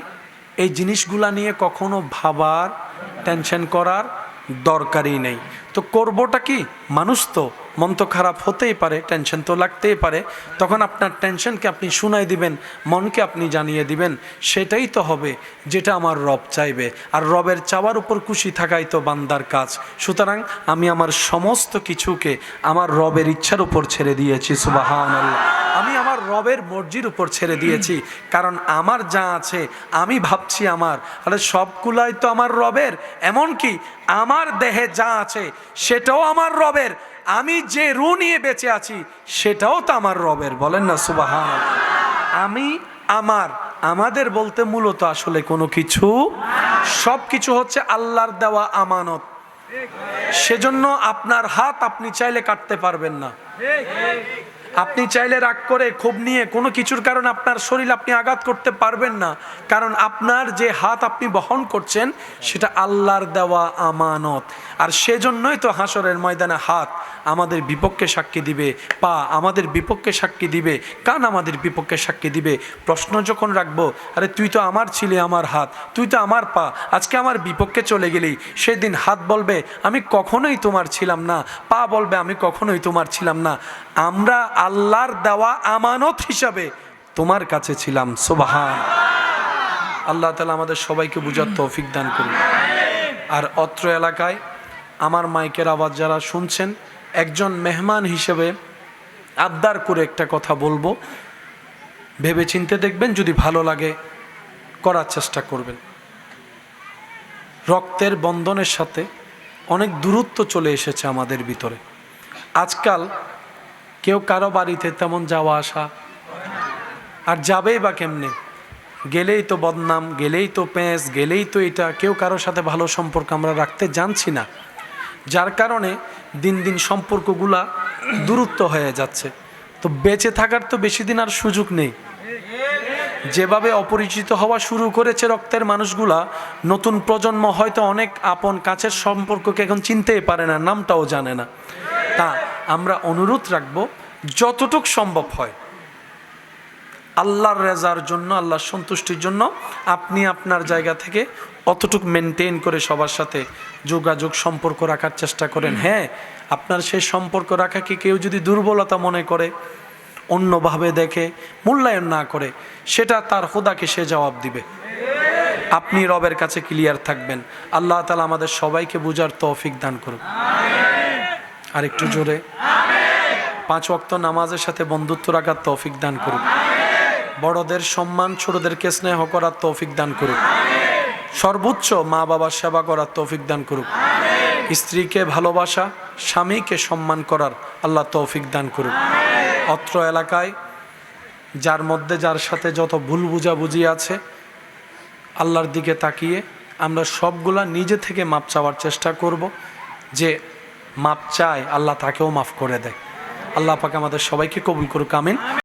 এই জিনিসগুলা নিয়ে কখনো ভাবার টেনশন করার দরকারই নেই তো করবোটা কি মানুষ তো মন তো খারাপ হতেই পারে টেনশন তো লাগতেই পারে তখন আপনার টেনশনকে আপনি শুনাই দিবেন মনকে আপনি জানিয়ে দিবেন সেটাই তো হবে যেটা আমার রব চাইবে আর রবের চাওয়ার উপর খুশি থাকাই তো বান্দার কাজ সুতরাং আমি আমার সমস্ত কিছুকে আমার রবের ইচ্ছার উপর ছেড়ে দিয়েছি সুবহানাল্লাহ আমি আমার রবের মর্জির উপর ছেড়ে দিয়েছি কারণ আমার যা আছে আমি ভাবছি আমার তাহলে সবগুলাই তো আমার রবের এমনকি আমার দেহে যা আছে সেটাও আমার রবের আমি যে রু নিয়ে বেঁচে আছি সেটাও তো আমার রবের বলেন না সুবহানাল্লাহ আমি আমার আমাদের বলতে মূলত আসলে কোনো কিছু সব কিছু হচ্ছে আল্লাহর দেওয়া আমানত সেজন্য আপনার হাত আপনি চাইলে কাটতে পারবেন না আপনি চাইলে রাগ করে ক্ষোভ নিয়ে কোনো কিছুর কারণে আপনার শরীর আপনি আঘাত করতে পারবেন না, কারণ আপনার যে হাত আপনি বহন করছেন সেটা আল্লাহর দেওয়া আমানত। আর সেজন্যই তো হাসরের ময়দানে হাত আমাদের বিপক্ষে সাক্ষী দিবে, পা আমাদের বিপক্ষে সাক্ষী দিবে, কান আমাদের বিপক্ষে সাক্ষী দিবে। প্রশ্ন যখন রাখবো, আরে তুই তো আমার ছিলি, আমার হাত, তুই তো আমার পা, আজকে আমার বিপক্ষে চলে গেলি, সেদিন হাত বলবে আমি কখনোই তোমার ছিলাম না, পা বলবে আমি কখনোই তোমার ছিলাম না, আমরা আল্লাহর দেওয়া আমানত হিসাবে তোমার কাছে ছিলাম। সুবহান আল্লাহ তাআলা আমাদের সবাইকে বুঝার তৌফিক দান করুন। আর অত্র এলাকায় আমার মাইকের আওয়াজ যারা শুনছেন, একজন মেহমান হিসেবে আবদার করে একটা কথা বলবো, ভেবে চিন্তে দেখবেন, যদি ভালো লাগে করার চেষ্টা করবেন। রক্তের বন্ধনের সাথে অনেক দূরত্ব চলে এসেছে আমাদের ভিতরে। আজকাল কেউ কারো বাড়িতে তেমন যাওয়া আসা, আর যাবেই বা কেমনে, গেলেই তো বদনাম, গেলেই তো পেঁচ, গেলেই তো এটা, কেউ কারোর সাথে ভালো সম্পর্ক আমরা রাখতে জানছি না, যার কারণে দিন দিন সম্পর্কগুলা দূরত্ব হয়ে যাচ্ছে। তো বেঁচে থাকার তো বেশি দিন আর সুযোগ নেই। যেভাবে অপরিচিত হওয়া শুরু করেছে রক্তের মানুষগুলা, নতুন প্রজন্ম হয়তো অনেক আপন কাছের সম্পর্ককে এখন চিনতেই পারে না, নামটাও জানে না। তা আমরা অনুরোধ রাখবো, যতটুক সম্ভব হয় আল্লাহর রেজার জন্য, আল্লাহর সন্তুষ্টির জন্য আপনি আপনার জায়গা থেকে অতটুক মেনটেন করে সবার সাথে যোগাযোগ সম্পর্ক রাখার চেষ্টা করেন। হ্যাঁ, আপনার সেই সম্পর্ক রাখাকে কেউ যদি দুর্বলতা মনে করে, অন্যভাবে দেখে, মূল্যায়ন না করে, সেটা তার খোদাকে সে জবাব দিবে। আপনি রবের কাছে ক্লিয়ার থাকবেন। আল্লাহ তাআলা আমাদের সবাইকে বুঝার তৌফিক দান করুন। আর একটু জোরে, 5 ওয়াক্ত নামাজের সাথে বন্ধুত্ব রাখার তৌফিক দান করুন। বড়দের সম্মান, ছোটদেরকে স্নেহ করার তৌফিক দান করুন। সর্বোচ্চ মা বাবার সেবা করার তৌফিক দান করুন। স্ত্রীকে ভালোবাসা, স্বামীকে সম্মান করার আল্লাহ তৌফিক দান করুন। অত্র এলাকায় যার মধ্যে যার সাথে যত ভুল বুঝাবুঝি আছে, আল্লাহর দিকে তাকিয়ে আমরা সবগুলা নিজে থেকে মাপ চাওয়ার চেষ্টা করব। যে মাপ চায় আল্লাহ তাকেও মাফ করে দেয়। আল্লাহ পাক আমাদের সবাইকে কবুল করুক, আমিন।